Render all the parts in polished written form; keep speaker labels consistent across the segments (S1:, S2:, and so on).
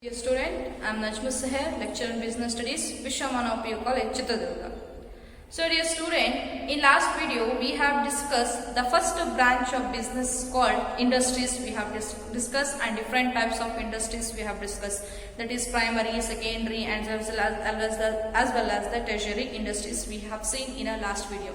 S1: Dear student, I am Najma Sahar, lecturer in Business Studies, Vishwamana College, Chitradurga. So dear student, in last video we have discussed the first branch of business called industries. We have discussed and different types of industries we have discussed. That is primary, secondary and as well as the tertiary industries we have seen in our last video.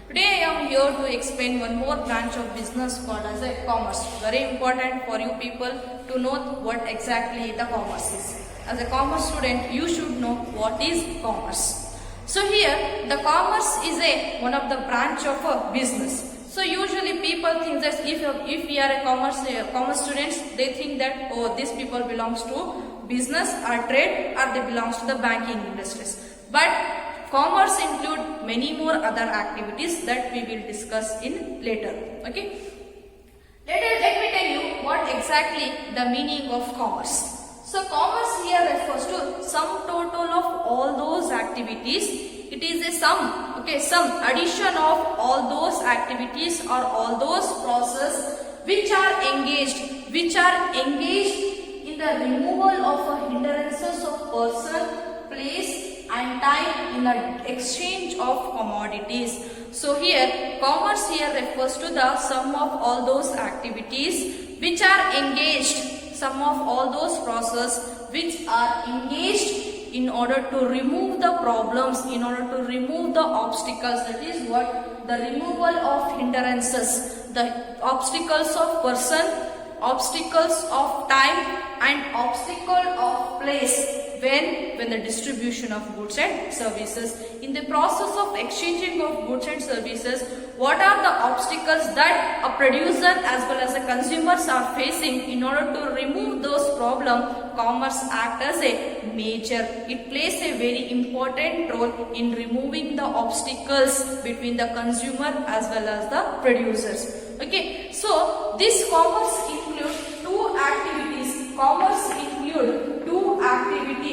S1: Today I am here to explain one more branch of business called as a commerce. Very important for you people to know what exactly the commerce is. As a commerce student, you should know what is commerce. So here, the commerce is one of the branch of a business. So usually people think that if we are a commerce students, they think that these people belongs to business or trade or they belongs to the banking industries. But commerce include many more other activities that we will discuss in later. Okay. Let me tell you what exactly the meaning of commerce. So commerce here refers to sum total of all those activities. It is a sum, okay, sum addition of all those activities or all those processes which are engaged in the removal of hindrances of person, place and time in the exchange of commodities. So here commerce here refers to the sum of all those activities which are engaged, sum of all those processes which are engaged in order to remove the problems, in order to remove the obstacles. That is what the removal of hindrances, the obstacles of person, obstacles of time and obstacle of place when the distribution of goods and services. In the process of exchanging of goods and services, what are the obstacles that a producer as well as the consumers are facing? In order to remove those problems, commerce acts as a major. It plays a very important role in removing the obstacles between the consumer as well as the producers. Okay, so this commerce includes two activities. Commerce include two activities.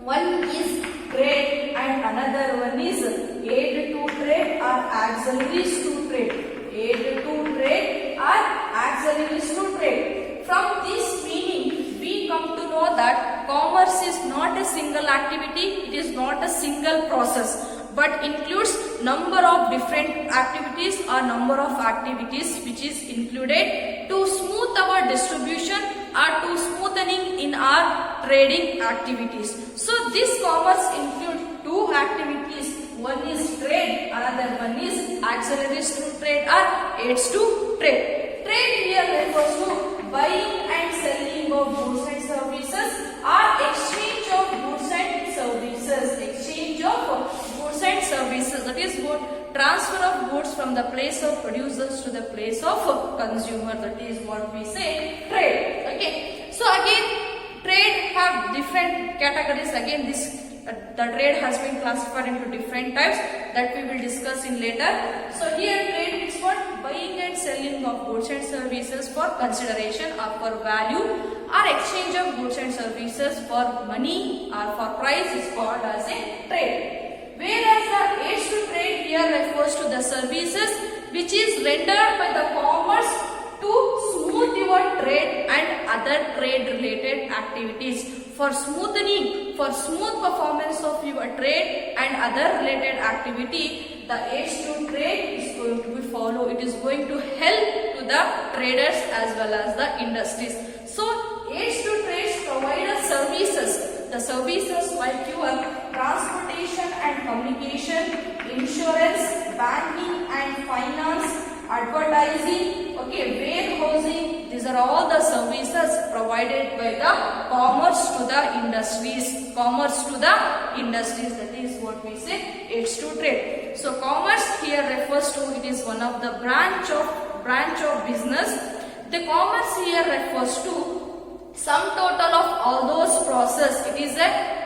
S1: One is trade and another one is aid to trade or auxiliaries to trade. Aid to trade or auxiliaries to trade. From this meaning, we come to know that commerce is not a single activity. It is not a single process, but includes number of different activities or number of activities which is included to smooth our distribution or to smoothening in our trading activities. So this commerce includes two activities. One is trade, another one is auxiliaries to trade or aids to trade. Trade here refers to buying and selling of goods and services or exchange of goods and services. Exchange of goods and services, that is what transfer of goods from the place of producers to the place of consumer. That is what we say trade. Okay. So again, trade have different categories. Again, the trade has been classified into different types that we will discuss in later. So here trade is what buying and selling of goods and services for consideration or for value, or exchange of goods and services for money or for price is called as a trade. Whereas the aids to trade here refers to the services which is rendered by the commerce to smooth your trade and other trade related activities. For smoothing, for smooth performance of your trade and other related activity, the aids to trade is going to be followed. It is going to help to the traders as well as the industries. So aids to trade provide us services. The services like your transportation and communication, insurance, banking and finance, advertising, okay, warehousing. These are all the services provided by the commerce to the industries. Commerce to the industries, that is what we say aids to trade. So commerce here refers to, it is one of the branch of business. The commerce here refers to sum total of all those process. It is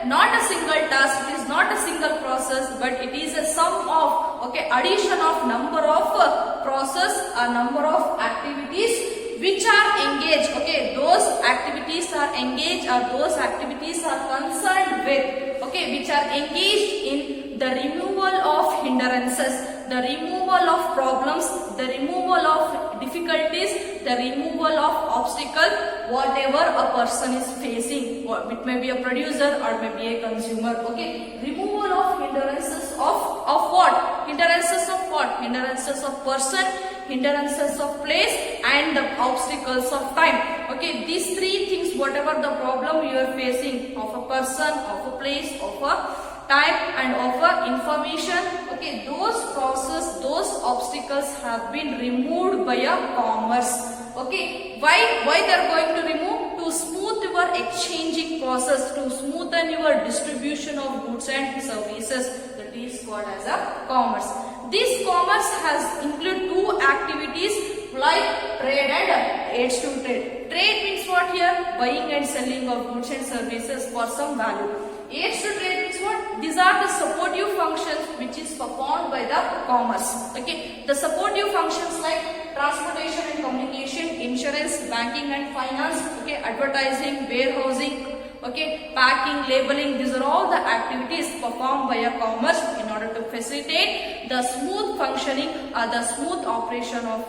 S1: not a single task, it is not a single process, but it is a sum of, okay, addition of number of process or number of activities which are engaged, okay, those activities are engaged or those activities are concerned with, okay, which are engaged in the removal of hindrances, the removal of problems, the removal of difficulties, the removal of obstacle, whatever a person is facing. It may be a producer or may be a consumer. Okay, removal of hindrances of what? Hindrances of what? Hindrances of person, hindrances of place, and the obstacles of time. Okay, these three things, whatever the problem you are facing of a person, of a place, of a time, and of a information, okay, those process, those obstacles have been removed by a commerce. Okay, why they are going to remove? To smooth your exchanging process, to smoothen your distribution of goods and services. That is called as a commerce. This commerce has include two activities like trade and aids to trade. Trade means what here? Buying and selling of goods and services for some value. Aids to trade means what? These are the supportive functions which is performed by the commerce. Okay, the supportive functions like transportation and communication, insurance, banking and finance, okay, advertising, warehousing, okay, packing, labeling, these are all the activities performed by a commerce in order to facilitate the smooth functioning or the smooth operation of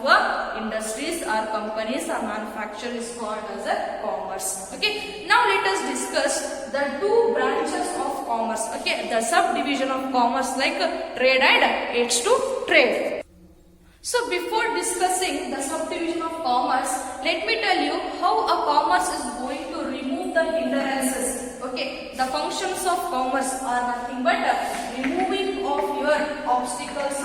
S1: industries or companies or manufacturers called as a commerce. Okay, now let us discuss the two branches of commerce, okay, the subdivision of commerce like trade and aids to trade. So before discussing the subdivision of commerce, let me tell you how a commerce is going to remove the hindrances. Okay, the functions of commerce are nothing but removing of your obstacles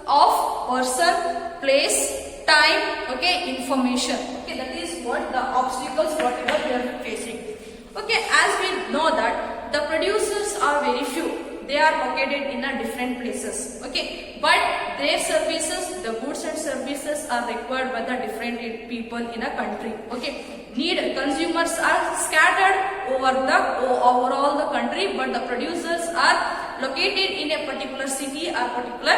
S1: of person, place, time, okay, information. Okay, that is what the obstacles whatever we are facing. Okay, as we know that the producers are very few. They are located in a different places. Okay, but their services, the goods and services are required by the different people in a country. Okay, consumers are scattered over all the country, but the producers are located in a particular city or particular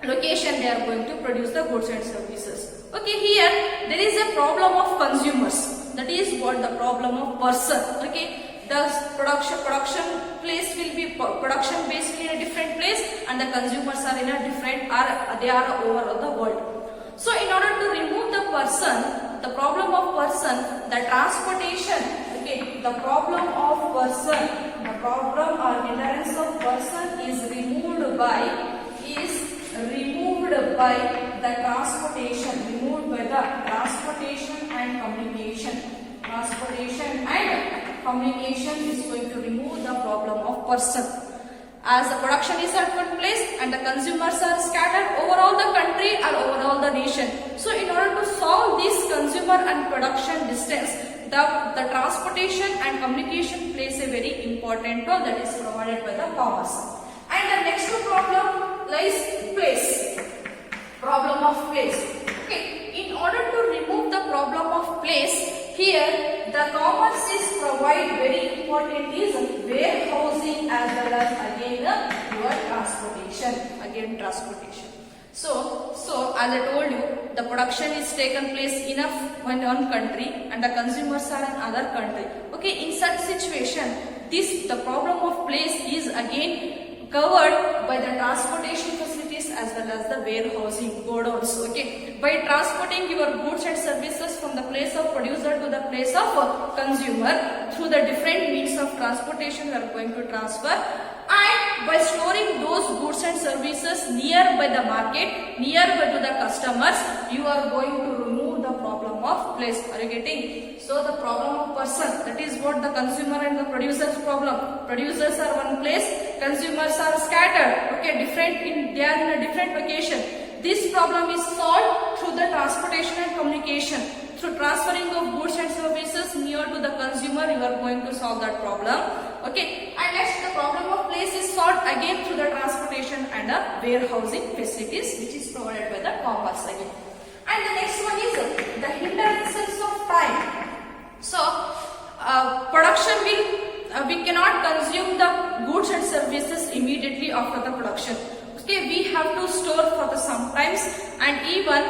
S1: location. They are going to produce the goods and services. Okay, here there is a problem of consumers. That is what the problem of person. Okay, the production place will be production basically in a different place, and the consumers are in a different, they are over the world. So in order to remove the person, the problem of person, the transportation, okay, the problem of person, the problem or hindrance of person is removed by the transportation, and communication. Transportation and communication is going to remove the problem of person. As the production is at one place and the consumers are scattered over all the country or over all the nation. So in order to solve this consumer and production distance, the transportation and communication plays a very important role that is provided by the commerce. And the next problem lies place. Problem of place. Okay, in order to remove the problem of place, here the commerce is provide very important is warehousing as well as again your transportation. So as I told you, the production is taken place in one country and the consumers are in other country. Okay, in such situation, the problem of place is again covered by the transportation facilities as well as the warehousing godowns. Okay, by transporting your goods and services from the place of producer to the place of consumer through the different means of transportation, we are going to transfer, and by storing those goods and services nearby the market, nearby to the customers, you are going to remove the problem of place. Are you getting? So the problem of person, that is what the consumer and the producer's problem. Producers are one place, consumers are scattered. Okay, they are in a different location. This problem is solved through the transportation and communication. Through transferring of goods and services near to the consumer, you are going to solve that problem. Okay, and next the problem of place is solved again through the transportation and the warehousing facilities which is provided by the commerce again. And the next one is the hindrances of time. So production we cannot consume the goods and services immediately after the production. Okay, we have to store for the sometimes, and even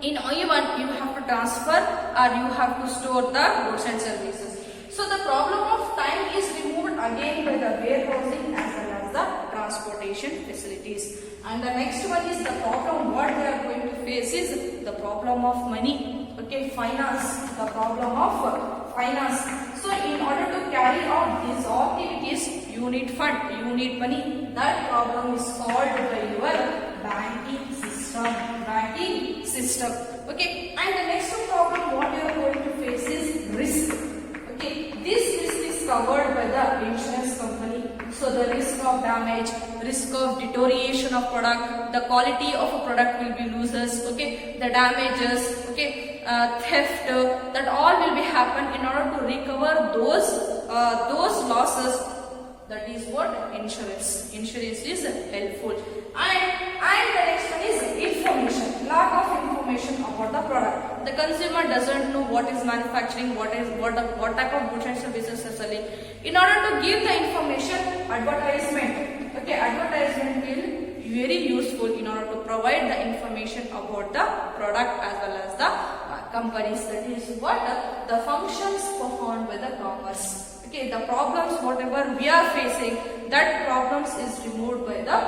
S1: you have to transfer or you have to store the goods and services. So the problem of time is removed again by the warehousing as well as the transportation facilities. And the next one is the problem what we are going to face is the problem of money. Okay, finance, the problem of finance. So in order to carry out these activities, you need fund, you need money. That problem is solved by your banking system. Banking system. Okay, and the next problem what you are going to face is risk. Okay, this risk is covered by the insurance company. So the risk of damage, risk of deterioration of product, the quality of a product will be loses. Okay, the damages. Okay. Theft, that all will be happen in order to recover those losses. That is what insurance is helpful. And the next one is information, lack of information about the product. The consumer doesn't know what is manufacturing, what type of goods and services are selling. In order to give the information, advertisement. Okay, advertisement will be very useful in order to provide the information about the product as well as the companies. That is what the functions performed by the commerce. Okay, the problems whatever we are facing, that problems is removed by the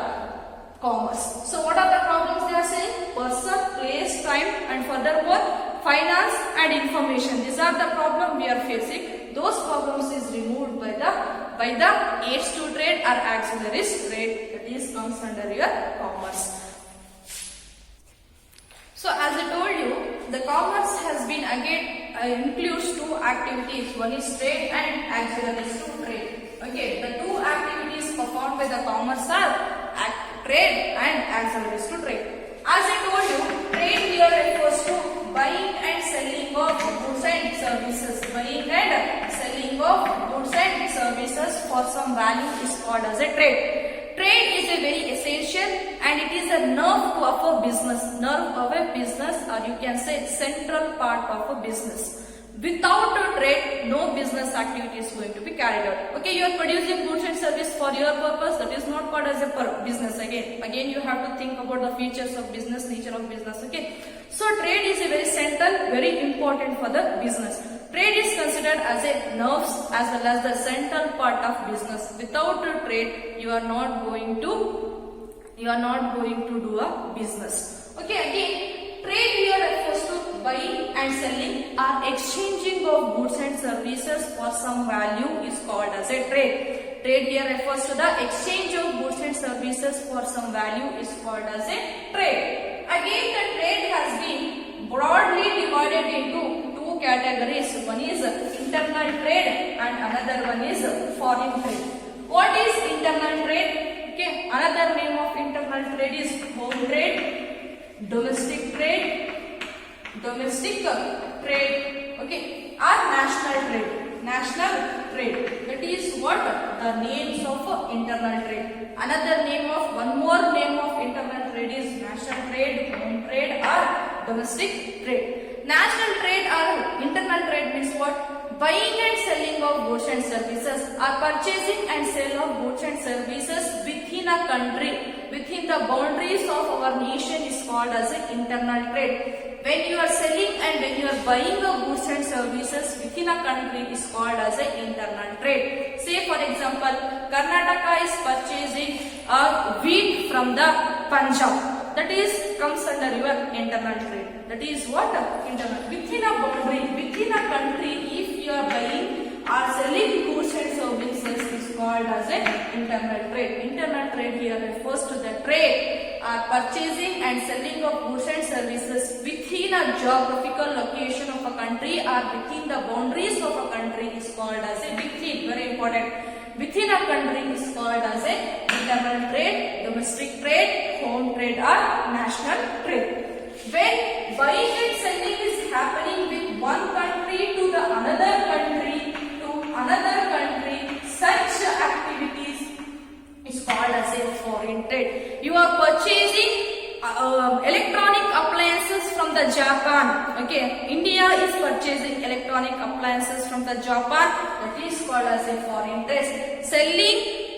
S1: commerce. So what are the problems they are saying? Person, place, time, and furthermore finance and information. These are the problem we are facing. Those problems is removed by the aids to trade or auxiliaries trade. That is comes under your commerce. So as I told you, the commerce has been again includes two activities. One is trade and auxiliaries to trade. Okay, the two activities performed by the commerce are trade and auxiliaries to trade. As I told you, trade here refers to buying and selling of goods and services. Buying and selling of goods and services for some value is called as a trade. Trade is a very essential and it is a nerve of a business. Nerve of a business, or you can say central part of a business. Without a trade, no business activity is going to be carried out. Okay, you are producing goods and service for your purpose. That is not called as a business. Again, you have to think about the features of business, nature of business. Okay, so trade is a very central, very important for the business. Trade is considered as a nerves as well as the central part of business. Without a trade, you are not going to do a business. Okay, again, trade here refers to buying and selling or exchanging of goods and services for some value is called as a trade. Trade here refers to the exchange of goods and services for some value is called as a trade. Again, the trade has been broadly divided into two categories. One is internal trade and another one is foreign trade. What is internal trade? Okay, another name of internal trade is home trade, domestic trade, okay, or national trade. National trade. That is what the names of internal trade. One more name of internal trade is national trade, home trade, or domestic trade. National trade or internal trade means what? Buying and selling of goods and services or purchasing and sale of goods and services within a country, within the boundaries of our nation is called as an internal trade. When you are selling and when you are buying of goods and services within a country is called as an internal trade. Say for example, Karnataka is purchasing a wheat from the Punjab. That is comes under your internal trade. That is what? Internal. Within a boundary, within a country, if you are buying or selling goods and services is called as an internal trade. Internal trade here refers to the trade or purchasing and selling of goods and services within a geographical location of a country or within the boundaries of a country is called as a within. Very important. Within a country is called as a internal trade, domestic trade, home trade or national trade. When buying and selling is happening with one country to the another country, such activities is called as a foreign trade. You are purchasing electronic appliances from the Japan. Okay, India is purchasing electronic appliances from the Japan. That is called as a foreign trade.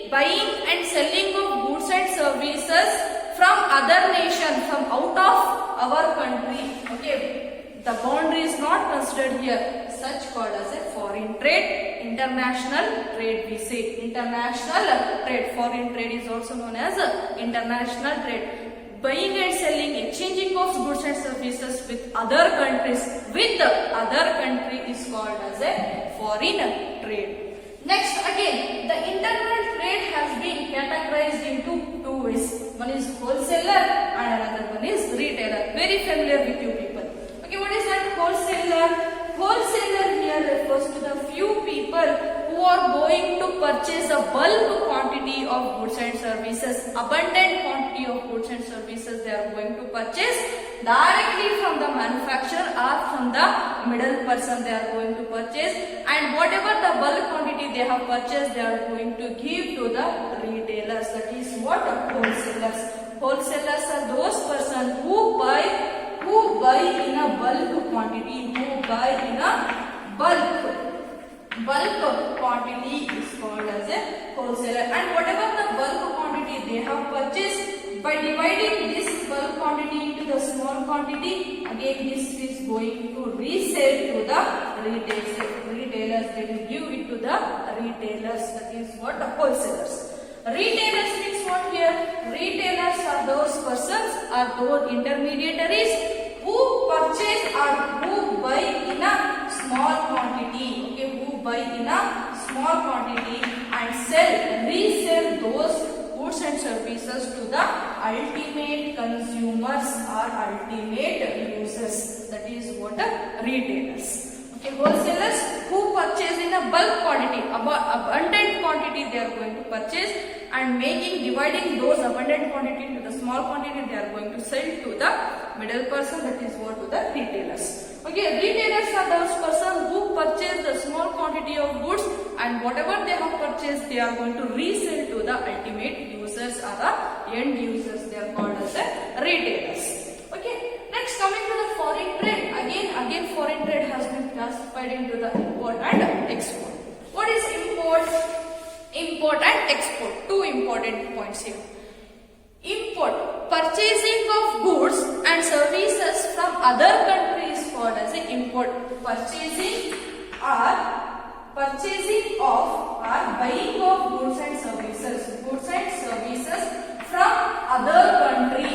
S1: Buying and selling of goods and services from other nation, from out of our country. Okay, the boundary is not considered here. Such called as a foreign trade. trade, international trade we say. International trade, foreign trade is also known as international trade. Buying and selling, exchanging of goods and services with other countries, with other country is called as a foreign trade. Next again, the internal trade has been categorized into two ways. One is wholesaler and another one is retailer. Very familiar with you people. Okay, what is that wholesaler? Wholesaler here refers to the few people who are going to purchase a bulk quantity of goods and services, abundant quantity of goods and services they are going to purchase directly from the manufacturer or from the middle person they are going to purchase, and whatever the bulk quantity they have purchased they are going to give to the retailers. That is what wholesalers. Wholesalers are those persons who buy in a bulk quantity, who buy in a bulk quantity is called as a wholesaler. And whatever the bulk quantity they have purchased, by dividing this bulk quantity into the small quantity, again this is going to resell to the retailers. They will give it to the retailers. That is what the wholesalers. Retailers means what here? Retailers are those persons, are those intermediaries who purchase or who buy in a small quantity. Okay, who buy in a small quantity and resell those goods and services to the ultimate consumers or ultimate users. That is what the retailers. Okay, wholesalers who purchase in a bulk quantity, abundant quantity they are going to purchase, and dividing those abundant quantity into the small quantity they are going to sell to the middle person. That is what to the retailers. Okay, retailers are those persons who purchase the small quantity of goods, and whatever they have purchased they are going to resell to the ultimate users or the end users. They are called as the retailers. Okay, next coming to the foreign trade. Again foreign trade has been classified into the import and export. What is import? Import and export. Two important points here. Import, purchasing of goods and services from other countries called as an import. Purchasing or buying of goods and services from other country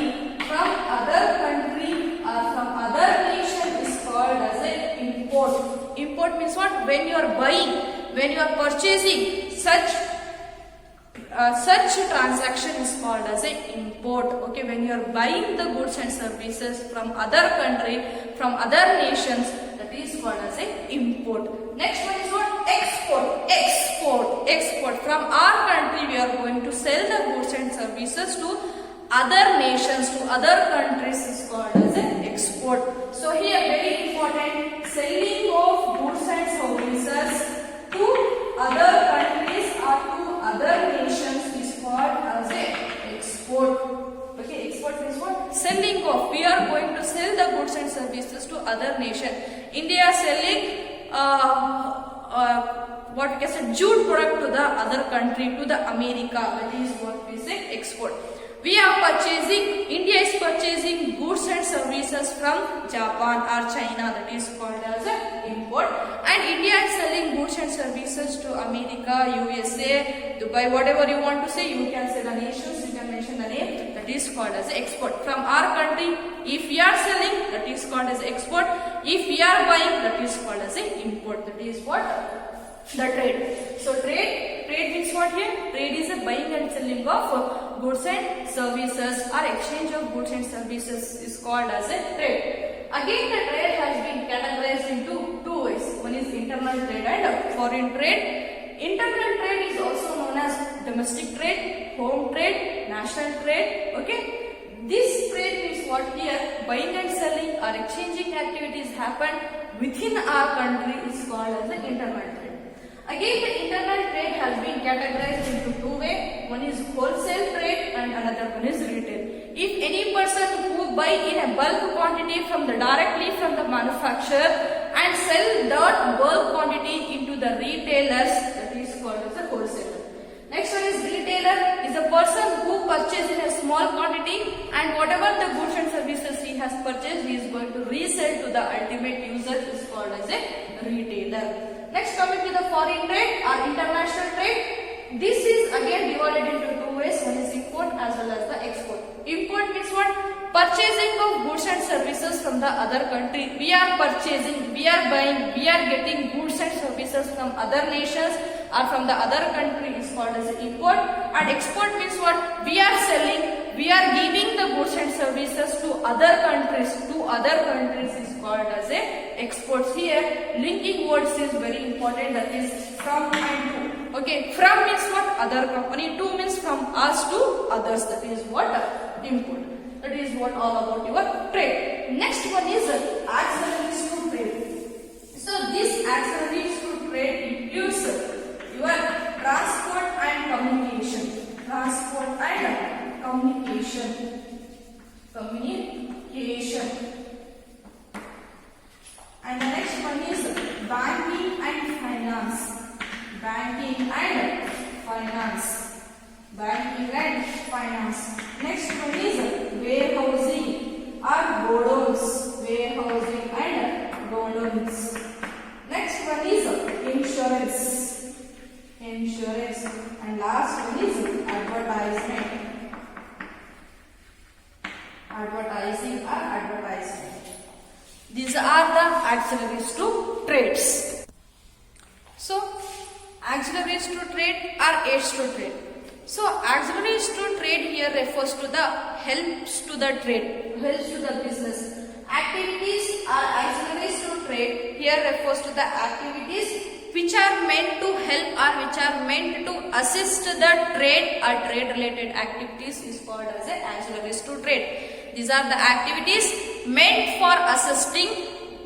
S1: or from other nation is called as an import. Import means what? When you are buying, when you are purchasing, such transaction is called as an import. Okay, when you are buying the goods and services from other country, from other nations, that is called as an import. Next one is what? Export. Export. From our country we are going to sell the goods and services to other nations, to other countries is called as an export. So here very important, selling of goods and services to other countries or to other nations is called as an export. Okay, export means what? Selling of. We are going to sell the goods and services to other nation. India is selling what we can say jute product to the other country, to the America. That is what we say export. India is purchasing goods and services from Japan or China. That is called as an import. And India is selling goods and services to America, USA, Dubai, whatever you want to say. You can say the nations, you can mention the name. That is called as export. From our country, if we are selling, that is called as export. If we are buying, that is called as an import. That is what? The trade. So trade means what here? Trade is a buying and selling of goods and services, or exchange of goods and services is called as a trade. Again the trade has been categorized into two ways. One is internal trade and foreign trade. Internal trade is also known as domestic trade, home trade, national trade. Okay, this trade means what here? Buying and selling or exchanging activities happen within our country is called as the internal trade. Again, the internal trade has been categorized into two ways. One is wholesale trade and another one is retail. If any person who buy in a bulk quantity directly from the manufacturer and sell that bulk quantity into the retailers, that is called as a wholesaler. Next one is retailer, is a person who purchases in a small quantity, and whatever the goods and services he has purchased, he is going to resell to the ultimate user, is called as a retailer. Next, coming to the foreign trade or international trade, this is again divided into two ways. One is import as well as the export. Import means what? Purchasing of goods and services from the other country. We are purchasing, we are buying, we are getting goods and services from other nations or from the other country is called as import. And export means what? We are selling, we are giving the goods and services to other countries. To other countries is called as a exports. Here linking words is very important, that is from and to. Okay, from means what? Other company. To means from us to others, that is what? Import. That is what all about your trade. Next one is auxiliaries to trade. So this auxiliaries to trade includes your transport and communication. Transport and communication. Communication. And the next one is banking and finance. Banking and finance. Banking and finance. Next one is warehousing or godowns. Warehousing and godowns. Next one is insurance. Insurance. And last one is advertisement. Advertising or advertisement. These are the auxiliaries to trades. So, auxiliaries to trade or aids to trade. So, auxiliaries to trade here refers to the helps to the trade, helps to the business. Activities or auxiliaries to trade here refers to the activities which are meant to help or which are meant to assist the trade or trade related activities is called as a auxiliaries to trade. These are the activities meant for assisting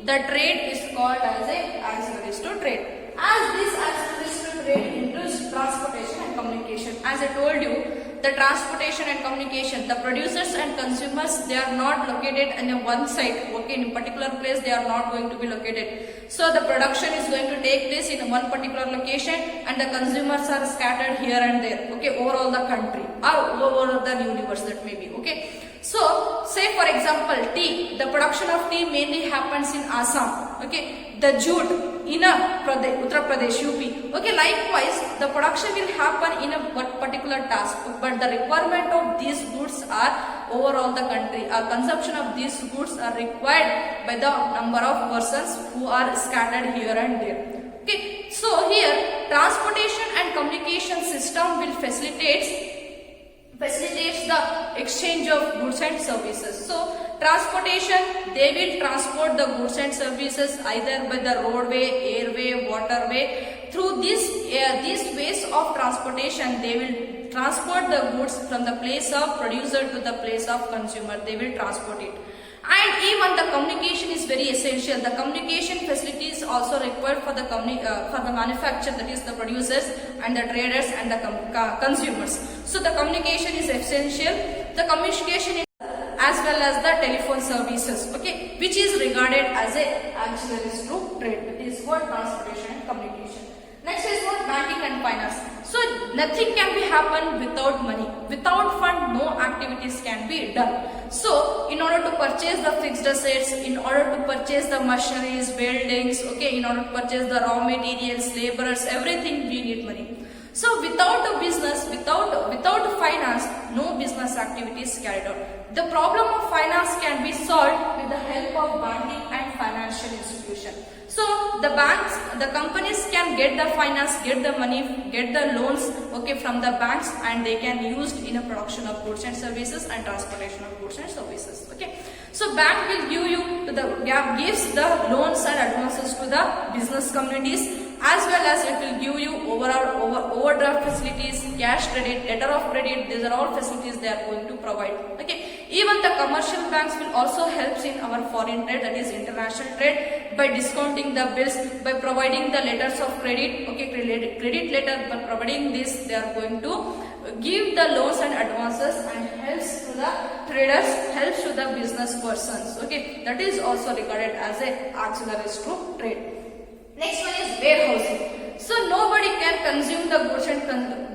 S1: the trade is called as a auxiliaries to trade. As these auxiliaries to trade includes transportation and communication. As I told you, the transportation and communication, the producers and consumers, they are not located in a one site. Okay, in a particular place they are not going to be located. So the production is going to take place in one particular location and the consumers are scattered here and there. Okay, over all the country or over the universe, that may be. Okay. So, say for example, tea. The production of tea mainly happens in Assam. Okay, the jute in Uttar Pradesh, UP. Okay, likewise, the production will happen in a particular task, but the requirement of these goods are over all the country. Our consumption of these goods are required by the number of persons who are scattered here and there. Okay, so here transportation and communication system will facilitates the exchange of goods and services. So transportation, they will transport the goods and services either by the roadway, airway, waterway. Through these ways of transportation, they will transport the goods from the place of producer to the place of consumer. They will transport it. And even the communication is very essential. The communication facilities also required for the manufacturer, that is the producers and the traders and the consumers. So the communication is essential. The communication is as well as the telephone services, okay, which is regarded as a auxiliaries to trade. It is what transportation and communication. Next is what banking and finance. So nothing can be happen without money. Without fund, no activities can be done. So in order to purchase the fixed assets, in order to purchase the machineries, buildings, okay, in order to purchase the raw materials, laborers, everything we need money. So without a business, without finance, no business activities carried out. The problem of finance can be solved with the help of banking and financial institution. So the banks, the companies can get the finance, get the money, get the loans, okay, from the banks, and they can use in a production of goods and services and transportation of goods and services. Okay, so bank will give you gives the loans and advances to the business communities, as well as it will give you overdraft facilities, cash credit, letter of credit. These are all facilities they are going to provide. Okay, even the commercial banks will also help in our foreign trade, that is international trade, by discounting the bills, by providing the letters of credit. Okay, credit letter, by providing this, they are going to give the loans and advances and helps to the traders, helps to the business persons. Okay, that is also regarded as a auxiliaries to trade. Next one is warehousing. So nobody can consume the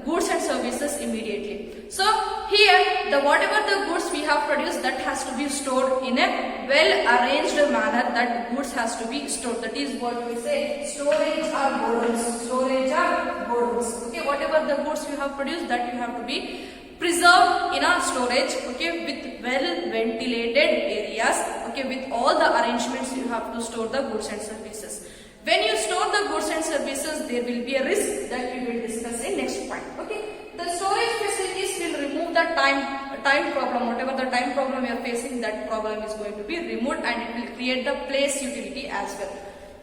S1: goods and services immediately. So here the whatever the goods we have produced, that has to be stored in a well arranged manner. That goods has to be stored. That is what we say storage or godowns. Storage or godowns. Okay, whatever the goods you have produced, that you have to be preserved in a storage, okay, with well ventilated areas, okay, with all the arrangements you have to store the goods and services. When you store the goods and services, there will be a risk that we will discuss in next point. Okay, the storage facilities will remove the time problem. Whatever the time problem you are facing, that problem is going to be removed, and it will create the place utility as well.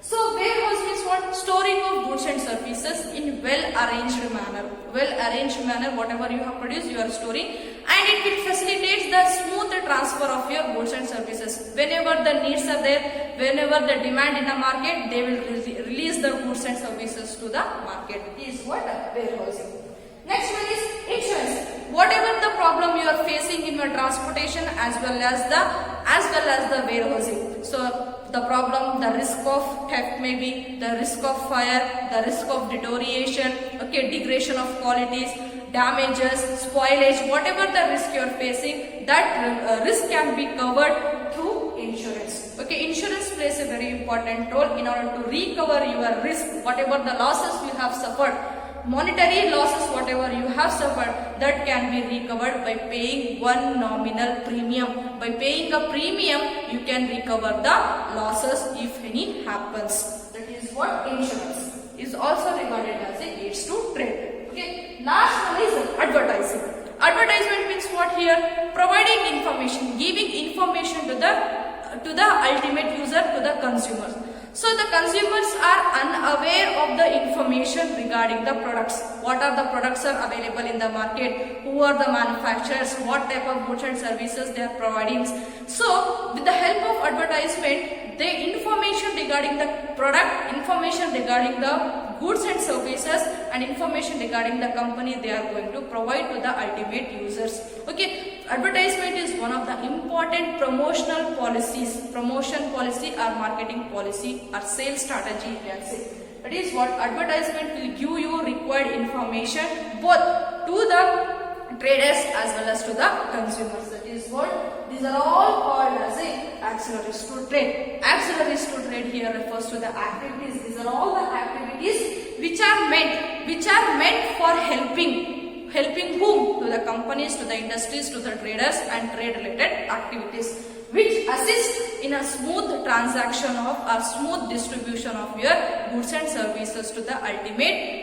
S1: So warehouse means what? Storing of goods and services in well arranged manner. Well arranged manner, whatever you have produced, you are storing, and it will facilitate the smooth transfer of your goods and services. Whenever the needs are there, whenever the demand in the market, they will release the goods and services to the market. This is what warehousing. Next one is insurance. Whatever the problem you are facing in your transportation as well as the warehousing. So the problem, the risk of theft may be, the risk of fire, the risk of deterioration, okay, degradation of qualities, damages, spoilage, whatever the risk you are facing, that risk can be covered through insurance. Okay, insurance plays a very important role in order to recover your risk, whatever the losses you have suffered. Monetary losses, whatever you have suffered, that can be recovered by paying one nominal premium. By paying a premium, you can recover the losses if any happens. That is what insurance is also regarded as a aids to trade. Okay. Last one is advertising. Advertisement means what here? Providing information, giving information to the ultimate user, to the consumers. So the consumers are unaware of the information regarding the products. What are the products are available in the market? Who are the manufacturers? What type of goods and services they are providing? So with the help of advertisement, the information regarding the product, information regarding the goods and services, and information regarding the company they are going to provide to the ultimate users. Okay, advertisement is one of the important promotional policies, promotion policy or marketing policy or sales strategy, you can say. That is what advertisement will give you required information both to the traders as well as to the consumers. That is what these are all called as a auxiliaries to trade. Auxiliaries to trade here refers to the activities. These are all the activities which are meant for helping whom? To the companies, to the industries, to the traders, and trade related activities which assist in a smooth transaction of or smooth distribution of your goods and services to the ultimate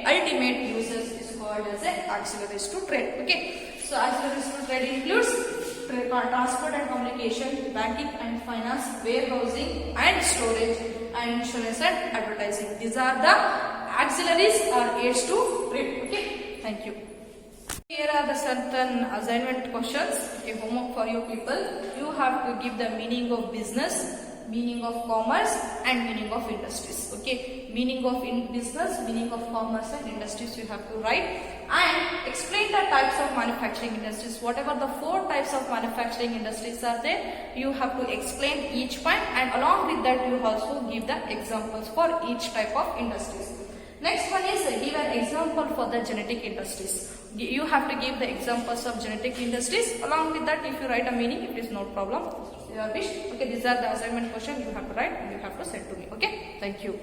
S1: users is called as a auxiliaries to trade. Okay, so auxiliaries to trade includes transport and communication, banking and finance, warehousing and storage, and insurance and advertising. These are the auxiliaries or aids to trade. Okay, thank you. Here are the certain assignment questions. Okay, homework for you people. You have to give the meaning of business, meaning of commerce, and meaning of industries. Okay, meaning of business, meaning of commerce, and industries you have to write, and explain the types of manufacturing industries. Whatever the 4 types of manufacturing industries are there, you have to explain each point, and along with that you also give the examples for each type of industries. Next one is give an example for the genetic industries. You have to give the examples of genetic industries. Along with that, if you write a meaning, it is no problem. Your wish. Okay, these are the assignment questions you have to write and you have to send to me. Okay, thank you.